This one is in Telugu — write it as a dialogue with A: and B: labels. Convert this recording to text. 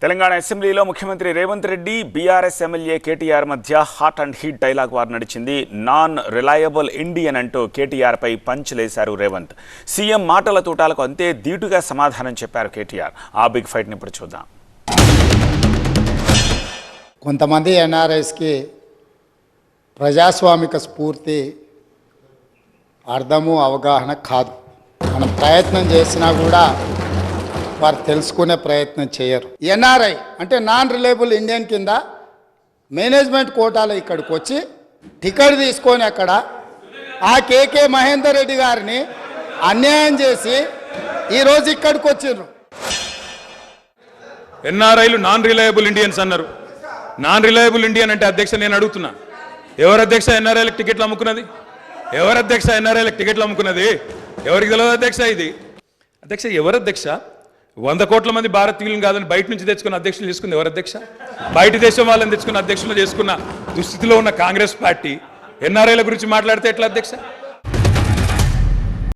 A: తెలంగాణ అసెంబ్లీలో ముఖ్యమంత్రి రేవంత్ రెడ్డి బీఆర్ఎస్ ఎమ్మెల్యే కేటీఆర్ మధ్య hot and heat dialogue war నడిచింది. నాన్ రిలయబుల్ ఇండియన్ అంటూ కేటీఆర్ పై పంచ్లేశారు రేవంత్. సీఎం మాటల తూటాలకు అంతే ధీటుగా సమాధానం చెప్పారు కేటీఆర్. ఆ బిగ్ ఫైట్ని ఇప్పుడు చూద్దాం.
B: కొంతమంది ఎన్ఆర్ఐస్కి ప్రజాస్వామిక స్ఫూర్తి అర్థము అవగాహన కాదు. మనం ప్రయత్నం చేసినా కూడా వారు తెలుసుకునే ప్రయత్నం చేయరు. ఎన్ఆర్ఐ అంటే నాన్ రిలయబుల్ ఇండియన్ కింద మేనేజ్మెంట్ కోటాలో ఇక్కడికి వచ్చి టికెట్ తీసుకొని అక్కడ ఆ కేకే మహేందర్ రెడ్డి గారిని అన్యాయం చేసి ఈరోజు ఇక్కడికి వచ్చిండ్రు.
C: ఎన్ఆర్ఐలు నాన్ రిలయబుల్ ఇండియన్స్ అన్నారు. నాన్ రిలయబుల్ ఇండియన్ అంటే అధ్యక్ష నేను అడుగుతున్నా, ఎవరు అధ్యక్ష ఎన్ఆర్ఐలకు టికెట్లు అమ్ముకున్నది? ఎవరు అధ్యక్ష ఎన్ఆర్ఐలకు టికెట్లు అమ్ముకున్నది? ఎవరికి తెలియదు అధ్యక్ష? ఇది అధ్యక్ష ఎవరు అధ్యక్ష? 100 కోట్ల మంది భారతీయులను కాదని బయట నుంచి తెచ్చుకున్న అధ్యక్షులు చేసుకుంది ఎవరు అధ్యక్ష? బయట దేశం వాళ్ళని తెచ్చుకున్న అధ్యక్షులు చేసుకున్న దుస్థితిలో ఉన్న కాంగ్రెస్ పార్టీ ఎన్ఆర్ఐల గురించి మాట్లాడితే ఎట్లా అధ్యక్ష?